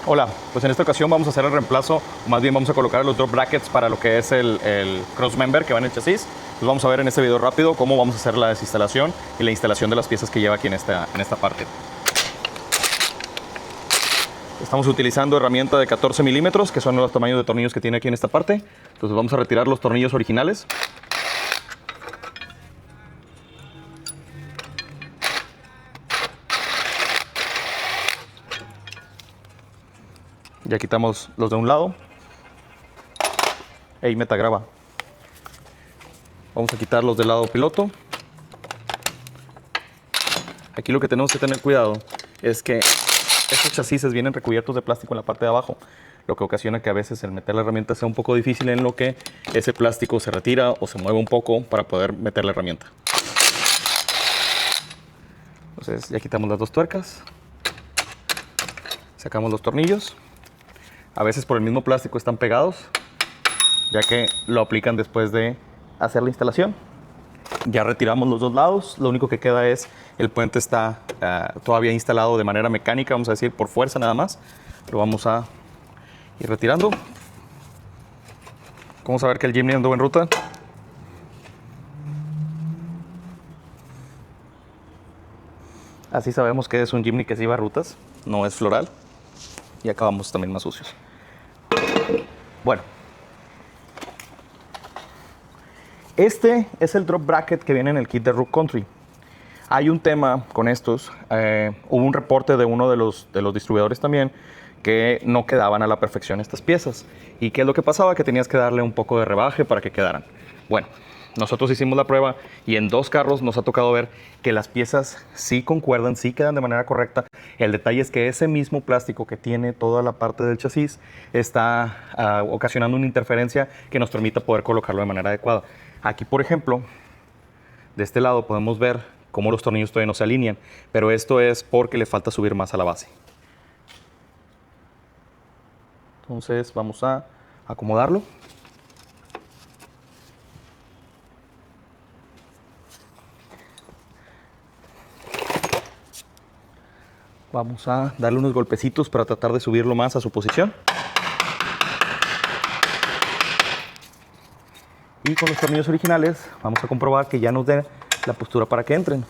Hola, pues en esta ocasión vamos a hacer el reemplazo, o más bien vamos a colocar los drop brackets para lo que es el cross member que va en el chasis. Pues vamos a ver en este video rápido cómo vamos a hacer la desinstalación y la instalación de las piezas que lleva aquí en esta parte. Estamos utilizando herramienta de 14 milímetros, que son los tamaños de tornillos que tiene aquí en esta parte. Entonces vamos a retirar los tornillos originales. Ya quitamos los de un lado. Ey, metagraba. Vamos a quitar los del lado piloto. Aquí lo que tenemos que tener cuidado es que estos chasis vienen recubiertos de plástico en la parte de abajo, lo que ocasiona que a veces el meter la herramienta sea un poco difícil, en lo que ese plástico se retira o se mueve un poco para poder meter la herramienta. Entonces ya quitamos las dos tuercas. Sacamos los tornillos. A veces por el mismo plástico están pegados, ya que lo aplican después de hacer la instalación. Ya retiramos los dos lados, lo único que queda es el puente está todavía instalado de manera mecánica, vamos a decir por fuerza nada más. Lo vamos a ir retirando. ¿Cómo saber que el Jimny andó en ruta? Así sabemos que es un Jimny que sí va a rutas, no es floral. Y acabamos también más sucios. Bueno. Este es el drop bracket que viene en el kit de Rook Country. Hay un tema con estos. Hubo un reporte de uno de los distribuidores también que no quedaban a la perfección estas piezas. ¿Y qué es lo que pasaba? Que tenías que darle un poco de rebaje para que quedaran. Bueno, nosotros hicimos la prueba y en dos carros nos ha tocado ver que las piezas sí concuerdan, sí quedan de manera correcta. El detalle es que ese mismo plástico que tiene toda la parte del chasis está ocasionando una interferencia que nos permita poder colocarlo de manera adecuada. Aquí, por ejemplo, de este lado podemos ver cómo los tornillos todavía no se alinean, pero esto es porque le falta subir más a la base. Entonces vamos a acomodarlo. Vamos a darle unos golpecitos para tratar de subirlo más a su posición. Y con los tornillos originales vamos a comprobar que ya nos dé la postura para que entren.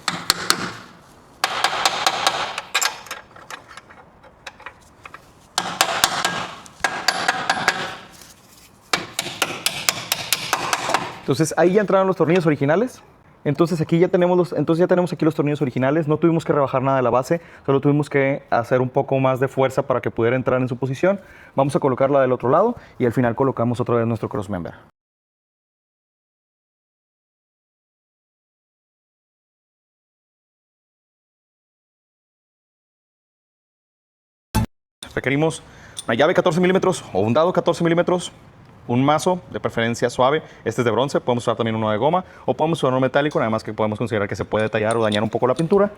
Entonces ahí ya entraron los tornillos originales. Entonces ya tenemos aquí los tornillos originales. No tuvimos que rebajar nada de la base, solo tuvimos que hacer un poco más de fuerza para que pudiera entrar en su posición. Vamos a colocarla del otro lado y al final colocamos otra vez nuestro cross member. Requerimos una llave 14 milímetros o un dado 14 milímetros, un mazo de preferencia suave. Este es de bronce, podemos usar también uno de goma o podemos usar uno metálico, nada más que podemos considerar que se puede tallar o dañar un poco la pintura.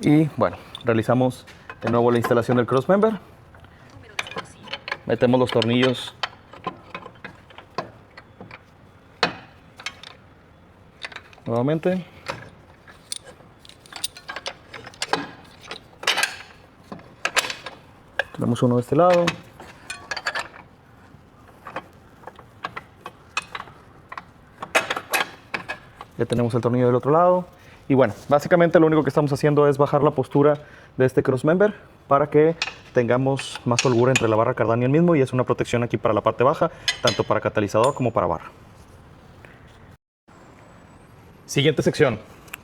Y bueno, realizamos de nuevo la instalación del cross member. Metemos los tornillos nuevamente. Tenemos uno de este lado. Ya tenemos el tornillo del otro lado. Y bueno, básicamente lo único que estamos haciendo es bajar la postura de este cross member para que tengamos más holgura entre la barra cardán y el mismo, y es una protección aquí para la parte baja, tanto para catalizador como para barra. Siguiente sección.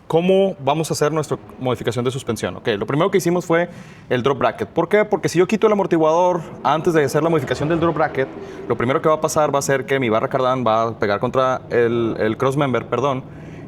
¿Cómo vamos a hacer nuestra modificación de suspensión? Ok, lo primero que hicimos fue el drop bracket. ¿Por qué? Porque si yo quito el amortiguador antes de hacer la modificación del drop bracket, lo primero que va a pasar va a ser que mi barra cardán va a pegar contra el cross member, perdón,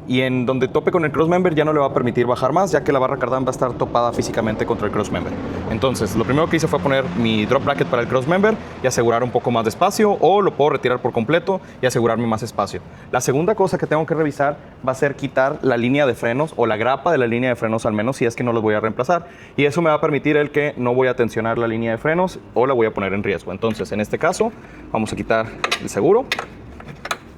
y en donde tope con el cross member ya no le va a permitir bajar más, ya que la barra cardán va a estar topada físicamente contra el cross member. Entonces, lo primero que hice fue poner mi drop bracket para el cross member y asegurar un poco más de espacio, o lo puedo retirar por completo y asegurarme más espacio. La segunda cosa que tengo que revisar va a ser quitar la línea de frenos o la grapa de la línea de frenos, al menos si es que no los voy a reemplazar, y eso me va a permitir el que no voy a tensionar la línea de frenos o la voy a poner en riesgo. Entonces, en este caso, vamos a quitar el seguro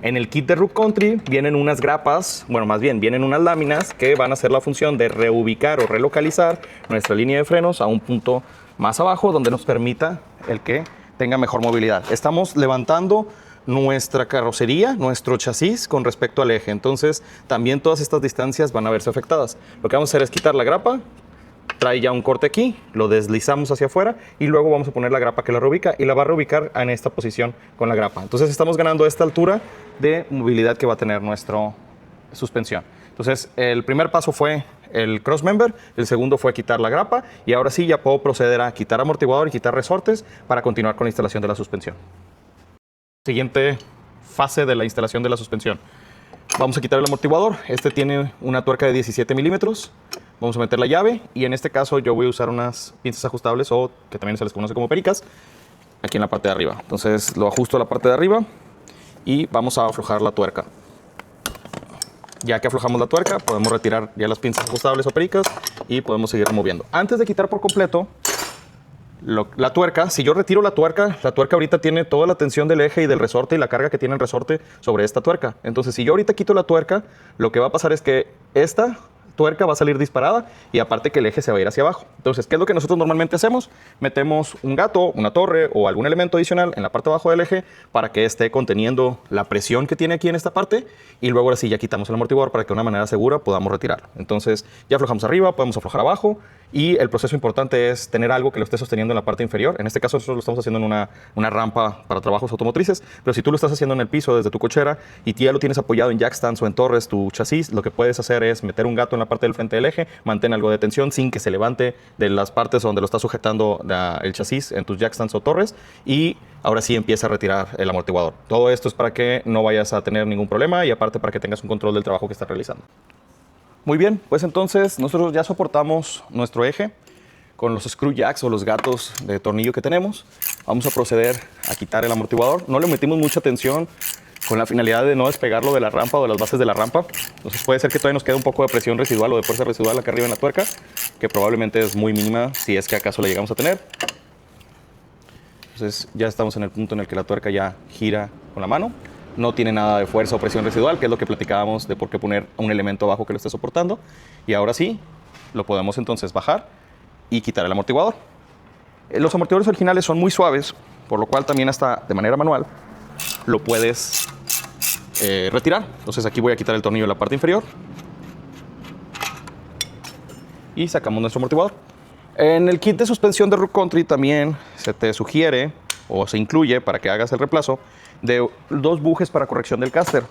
En el kit de Rook Country vienen unas grapas, bueno, más bien vienen unas láminas que van a hacer la función de reubicar o relocalizar nuestra línea de frenos a un punto más abajo donde nos permita el que tenga mejor movilidad. Estamos levantando nuestra carrocería, nuestro chasis con respecto al eje. Entonces, también todas estas distancias van a verse afectadas. Lo que vamos a hacer es quitar la grapa, trae ya un corte aquí, lo deslizamos hacia afuera y luego vamos a poner la grapa que la reubica y la va a reubicar en esta posición con la grapa. Entonces, estamos ganando esta altura de movilidad que va a tener nuestra suspensión. Entonces, el primer paso fue el crossmember, el segundo fue quitar la grapa y ahora sí ya puedo proceder a quitar amortiguador y quitar resortes para continuar con la instalación de la suspensión. Siguiente fase de la instalación de la suspensión. Vamos a quitar el amortiguador. Este tiene una tuerca de 17 milímetros. Vamos a meter la llave y en este caso yo voy a usar unas pinzas ajustables o que también se les conoce como pericas aquí en la parte de arriba. Entonces lo ajusto a la parte de arriba y vamos a aflojar la tuerca. Ya que aflojamos la tuerca, podemos retirar ya las pinzas ajustables o pericas y podemos seguir moviendo. Antes de quitar por completo la tuerca, si yo retiro la tuerca ahorita tiene toda la tensión del eje y del resorte y la carga que tiene el resorte sobre esta tuerca. Entonces, si yo ahorita quito la tuerca, lo que va a pasar es que esta tuerca va a salir disparada y aparte que el eje se va a ir hacia abajo. Entonces, ¿qué es lo que nosotros normalmente hacemos? Metemos un gato, una torre o algún elemento adicional en la parte de abajo del eje para que esté conteniendo la presión que tiene aquí en esta parte y luego ahora sí ya quitamos el amortiguador para que de una manera segura podamos retirarlo. Entonces, ya aflojamos arriba, podemos aflojar abajo y el proceso importante es tener algo que lo esté sosteniendo en la parte inferior. En este caso nosotros lo estamos haciendo en una rampa para trabajos automotrices, pero si tú lo estás haciendo en el piso desde tu cochera y ya lo tienes apoyado en jack stands o en torres tu chasis, lo que puedes hacer es meter un gato en la parte del frente del eje, mantén algo de tensión sin que se levante de las partes donde lo está sujetando el chasis en tus jack stands o torres y ahora sí empieza a retirar el amortiguador. Todo esto es para que no vayas a tener ningún problema y aparte para que tengas un control del trabajo que estás realizando. Muy bien, pues entonces nosotros ya soportamos nuestro eje con los screw jacks o los gatos de tornillo que tenemos. Vamos a proceder a quitar el amortiguador. No le metimos mucha tensión con la finalidad de no despegarlo de la rampa o de las bases de la rampa. Entonces puede ser que todavía nos quede un poco de presión residual o de fuerza residual acá arriba en la tuerca, que probablemente es muy mínima si es que acaso la llegamos a tener. Entonces ya estamos en el punto en el que la tuerca ya gira con la mano. No tiene nada de fuerza o presión residual, que es lo que platicábamos de por qué poner un elemento abajo que lo esté soportando. Y ahora sí, lo podemos entonces bajar y quitar el amortiguador. Los amortiguadores originales son muy suaves, por lo cual también hasta de manera manual lo puedes retirar. Entonces aquí voy a quitar el tornillo de la parte inferior y sacamos nuestro amortiguador. En el kit de suspensión de Rook Country también se te sugiere o se incluye para que hagas el reemplazo de 2 bujes para corrección del caster.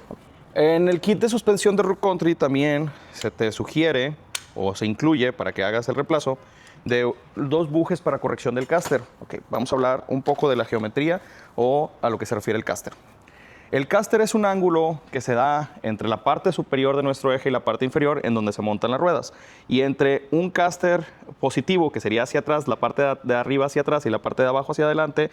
En el kit de suspensión de Rook Country también se te sugiere o se incluye para que hagas el reemplazo de 2 bujes para corrección del caster. Okay, vamos a hablar un poco de la geometría o a lo que se refiere el caster. El caster es un ángulo que se da entre la parte superior de nuestro eje y la parte inferior en donde se montan las ruedas. Y entre un caster positivo, que sería hacia atrás, la parte de arriba hacia atrás y la parte de abajo hacia adelante,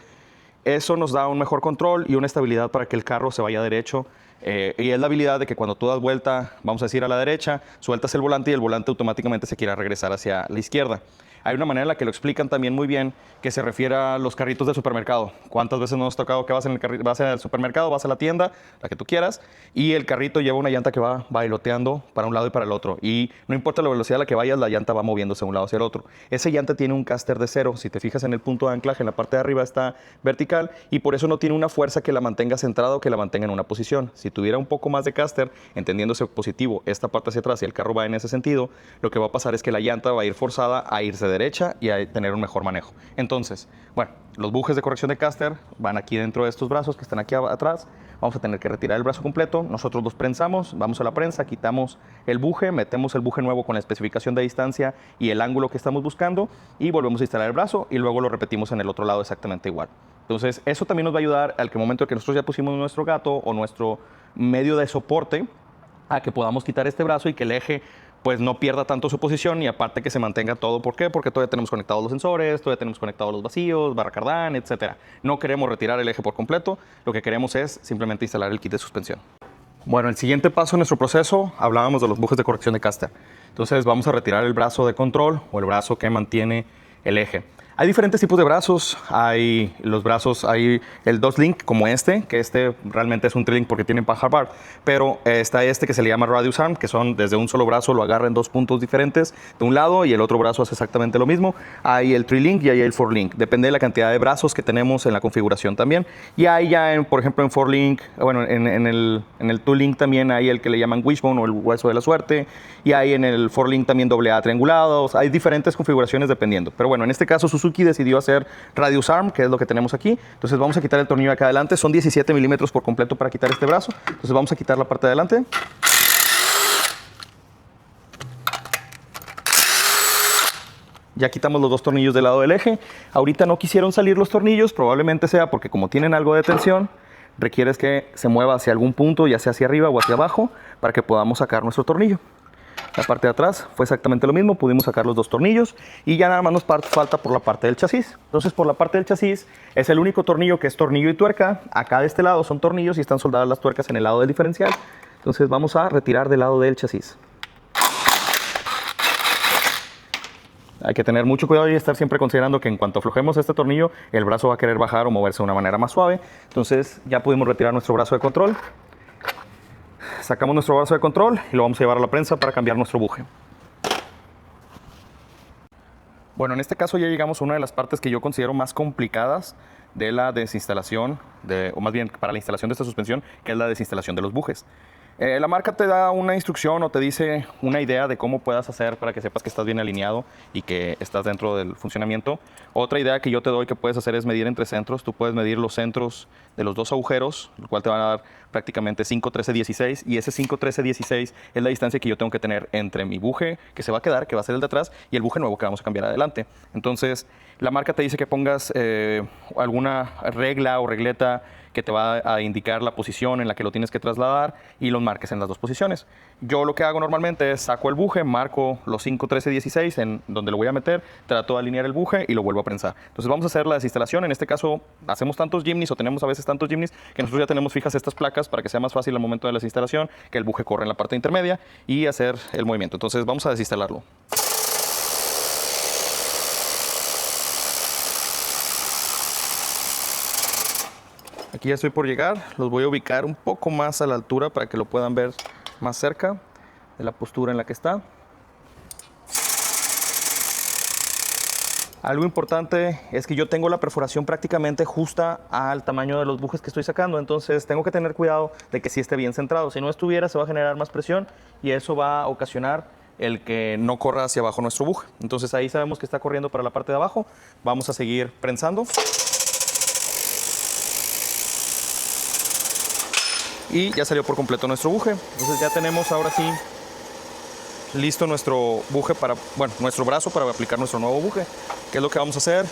eso nos da un mejor control y una estabilidad para que el carro se vaya derecho. Y es la habilidad de que cuando tú das vuelta, vamos a decir a la derecha, sueltas el volante y el volante automáticamente se quiera regresar hacia la izquierda. Hay una manera en la que lo explican también muy bien que se refiere a los carritos del supermercado. ¿Cuántas veces nos ha tocado que vas al supermercado, vas a la tienda, la que tú quieras, y el carrito lleva una llanta que va bailoteando para un lado y para el otro? Y no importa la velocidad a la que vayas, la llanta va moviéndose de un lado hacia el otro. Esa llanta tiene un caster de 0. Si te fijas en el punto de anclaje, en la parte de arriba está vertical y por eso no tiene una fuerza que la mantenga centrada o que la mantenga en una posición. Si tuviera un poco más de caster, entendiéndose positivo, esta parte hacia atrás y el carro va en ese sentido, lo que va a pasar es que la llanta va a ir forzada a irse derecha y a tener un mejor manejo. Entonces, bueno, los bujes de corrección de caster van aquí dentro de estos brazos que están aquí atrás. Vamos a tener que retirar el brazo completo. Nosotros los prensamos, vamos a la prensa, quitamos el buje, metemos el buje nuevo con la especificación de distancia y el ángulo que estamos buscando y volvemos a instalar el brazo y luego lo repetimos en el otro lado exactamente igual. Entonces, eso también nos va a ayudar al que momento en que nosotros ya pusimos nuestro gato o nuestro medio de soporte a que podamos quitar este brazo y que el eje pues no pierda tanto su posición y aparte que se mantenga todo. ¿Por qué? Porque todavía tenemos conectados los sensores, todavía tenemos conectados los vacíos, barra cardán, etc. No queremos retirar el eje por completo, lo que queremos es simplemente instalar el kit de suspensión. Bueno, el siguiente paso en nuestro proceso, hablábamos de los bujes de corrección de caster. Entonces vamos a retirar el brazo de control o el brazo que mantiene el eje. Hay diferentes tipos de brazos. Hay los brazos, hay el 2-link como este, que este realmente es un 3-link porque tiene paja bar, pero está este que se le llama Radius Arm, que son desde un solo brazo lo agarra en dos puntos diferentes de un lado y el otro brazo hace exactamente lo mismo. Hay el 3-link y hay el 4-link. Depende de la cantidad de brazos que tenemos en la configuración también. Y hay ya, por ejemplo, en 4-link, bueno, en el 2-link también hay el que le llaman wishbone o el hueso de la suerte. Y hay en el 4-link también AA triangulados. Hay diferentes configuraciones dependiendo. Pero bueno, en este caso Suzuki decidió hacer Radius Arm, que es lo que tenemos aquí. Entonces vamos a quitar el tornillo acá adelante. Son 17 milímetros por completo para quitar este brazo. Entonces vamos a quitar la parte de adelante. Ya quitamos los dos tornillos del lado del eje. Ahorita no quisieron salir los tornillos, probablemente sea porque como tienen algo de tensión, requieres que se mueva hacia algún punto, ya sea hacia arriba o hacia abajo, para que podamos sacar nuestro tornillo. La parte de atrás fue exactamente lo mismo, pudimos sacar los dos tornillos y ya nada más nos falta por la parte del chasis. Entonces por la parte del chasis es el único tornillo que es tornillo y tuerca. Acá de este lado son tornillos y están soldadas las tuercas en el lado del diferencial. Entonces vamos a retirar del lado del chasis. Hay que tener mucho cuidado y estar siempre considerando que en cuanto aflojemos este tornillo, el brazo va a querer bajar o moverse de una manera más suave. Entonces ya pudimos retirar nuestro brazo de control. Sacamos nuestro brazo de control y lo vamos a llevar a la prensa para cambiar nuestro buje. Bueno, en este caso ya llegamos a una de las partes que yo considero más complicadas de la desinstalación, o más bien para la instalación de esta suspensión, que es la desinstalación de los bujes. La marca te da una instrucción o te dice una idea de cómo puedas hacer para que sepas que estás bien alineado y que estás dentro del funcionamiento. Otra idea que yo te doy que puedes hacer es medir entre centros. Tú puedes medir los centros de los dos agujeros, lo cual te va a dar prácticamente 5, 13, 16. Y ese 5, 13, 16 es la distancia que yo tengo que tener entre mi buje que se va a quedar, que va a ser el de atrás, y el buje nuevo que vamos a cambiar adelante. Entonces, la marca te dice que pongas alguna regla o regleta que te va a indicar la posición en la que lo tienes que trasladar y los marques en las dos posiciones. Yo lo que hago normalmente es saco el buje, marco los 5, 13, 16 en donde lo voy a meter, trato de alinear el buje y lo vuelvo a prensar. Entonces vamos a hacer la desinstalación. En este caso hacemos tantos Jimnys o tenemos a veces tantos Jimnys que nosotros ya tenemos fijas estas placas para que sea más fácil al momento de la desinstalación, que el buje corre en la parte intermedia y hacer el movimiento. Entonces vamos a desinstalarlo. Aquí ya estoy por llegar, los voy a ubicar un poco más a la altura para que lo puedan ver más cerca de la postura en la que está. Algo importante es que yo tengo la perforación prácticamente justa al tamaño de los bujes que estoy sacando, entonces tengo que tener cuidado de que sí esté bien centrado. Si no estuviera, se va a generar más presión y eso va a ocasionar el que no corra hacia abajo nuestro buje. Entonces ahí sabemos que está corriendo para la parte de abajo. Vamos a seguir prensando. Y ya salió por completo nuestro buje. Entonces ya tenemos ahora sí listo nuestro buje nuestro brazo para aplicar nuestro nuevo buje. ¿Qué es lo que vamos a hacer?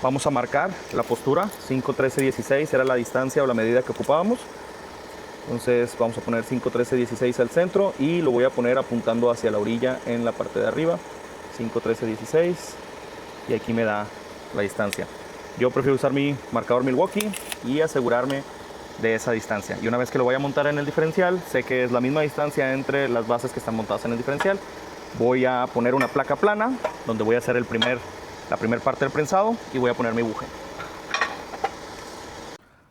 Vamos a marcar la postura. 5, 13, 16 era la distancia o la medida que ocupábamos. Entonces vamos a poner 5, 13, 16 al centro y lo voy a poner apuntando hacia la orilla en la parte de arriba. 5, 13, 16 y aquí me da la distancia. Yo prefiero usar mi marcador Milwaukee y asegurarme de esa distancia. Y una vez que lo voy a montar en el diferencial, sé que es la misma distancia entre las bases que están montadas en el diferencial. Voy a poner una placa plana donde voy a hacer la primera parte del prensado y voy a poner mi buje.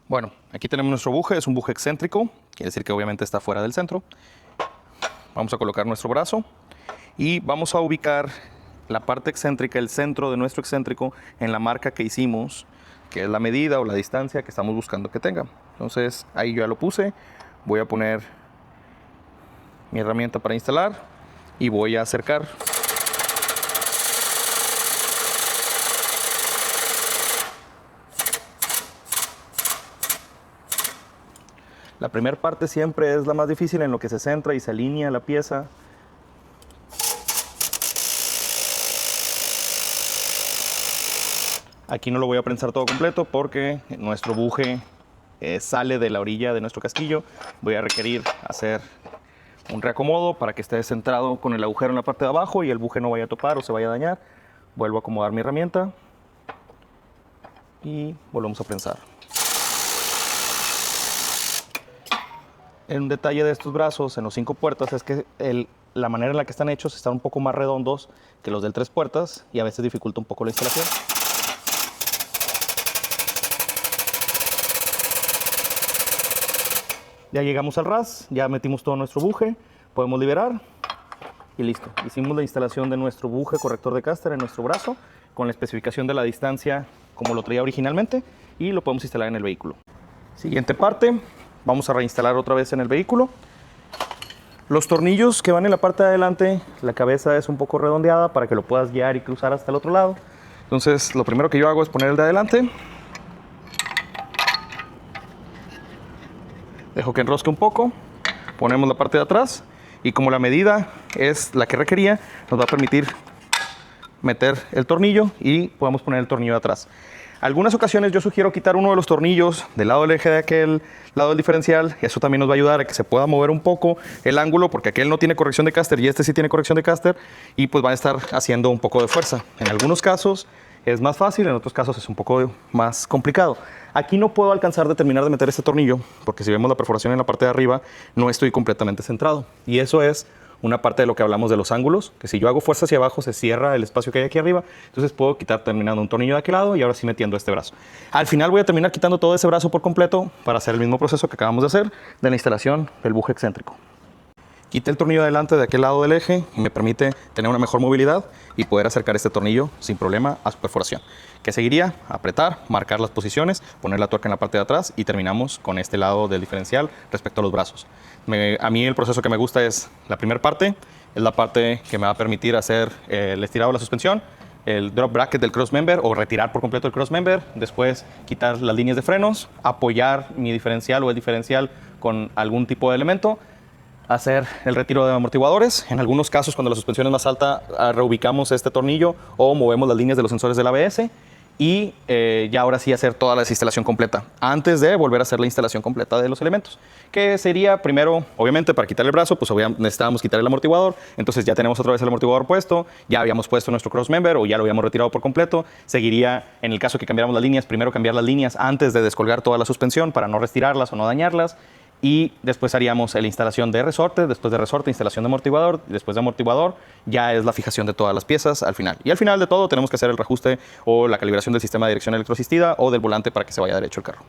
Bueno, aquí tenemos nuestro buje, es un buje excéntrico, quiere decir que obviamente está fuera del centro. Vamos a colocar nuestro brazo y vamos a ubicar la parte excéntrica, el centro de nuestro excéntrico en la marca que hicimos, que es la medida o la distancia que estamos buscando que tenga. Entonces ahí yo ya lo puse, voy a poner mi herramienta para instalar y voy a acercar. La primera parte siempre es la más difícil, en lo que se centra y se alinea la pieza. Aquí no lo voy a prensar todo completo porque nuestro buje sale de la orilla de nuestro casquillo. Voy a requerir hacer un reacomodo para que esté centrado con el agujero en la parte de abajo y el buje no vaya a topar o se vaya a dañar. Vuelvo a acomodar mi herramienta y volvemos a prensar. Un detalle de estos brazos en los 5 puertas es que la manera en la que están hechos están un poco más redondos que los del 3 puertas y a veces dificulta un poco la instalación. Ya llegamos al ras, ya metimos todo nuestro buje, podemos liberar y listo. Hicimos la instalación de nuestro buje corrector de caster en nuestro brazo con la especificación de la distancia como lo traía originalmente y lo podemos instalar en el vehículo. Siguiente parte, vamos a reinstalar otra vez en el vehículo. Los tornillos que van en la parte de adelante, la cabeza es un poco redondeada para que lo puedas guiar y cruzar hasta el otro lado. Entonces, lo primero que yo hago es poner el de adelante. Dejo que enrosque un poco, ponemos la parte de atrás y como la medida es la que requería, nos va a permitir meter el tornillo y podemos poner el tornillo de atrás. Algunas ocasiones yo sugiero quitar uno de los tornillos del lado del eje de aquel lado del diferencial y eso también nos va a ayudar a que se pueda mover un poco el ángulo porque aquel no tiene corrección de caster y este sí tiene corrección de caster y pues van a estar haciendo un poco de fuerza. En algunos casos es más fácil, en otros casos es un poco más complicado. Aquí no puedo alcanzar de terminar de meter este tornillo porque si vemos la perforación en la parte de arriba no estoy completamente centrado y eso es una parte de lo que hablamos de los ángulos, que si yo hago fuerza hacia abajo se cierra el espacio que hay aquí arriba, entonces puedo quitar terminando un tornillo de aquel lado y ahora sí metiendo este brazo. Al final voy a terminar quitando todo ese brazo por completo para hacer el mismo proceso que acabamos de hacer de la instalación del buje excéntrico. Quité el tornillo adelante de aquel lado del eje y me permite tener una mejor movilidad y poder acercar este tornillo sin problema a su perforación. ¿Qué seguiría? Apretar, marcar las posiciones, poner la tuerca en la parte de atrás y terminamos con este lado del diferencial respecto a los brazos. A mí el proceso que me gusta es la primera parte, es la parte que me va a permitir hacer el estirado de la suspensión, el drop bracket del crossmember o retirar por completo el crossmember, después quitar las líneas de frenos, apoyar mi diferencial o el diferencial con algún tipo de elemento, hacer el retiro de amortiguadores. En algunos casos, cuando la suspensión es más alta, reubicamos este tornillo o movemos las líneas de los sensores del ABS y ya ahora sí hacer toda la desinstalación completa antes de volver a hacer la instalación completa de los elementos, que sería primero, obviamente, para quitar el brazo, pues necesitábamos quitar el amortiguador, entonces ya tenemos otra vez el amortiguador puesto, ya habíamos puesto nuestro crossmember o ya lo habíamos retirado por completo. Seguiría, en el caso que cambiáramos las líneas, primero cambiar las líneas antes de descolgar toda la suspensión para no retirarlas o no dañarlas. Y después haríamos la instalación de resorte, después de resorte, instalación de amortiguador, y después de amortiguador ya es la fijación de todas las piezas al final. Y al final de todo tenemos que hacer el reajuste o la calibración del sistema de dirección electroasistida o del volante para que se vaya derecho el carro.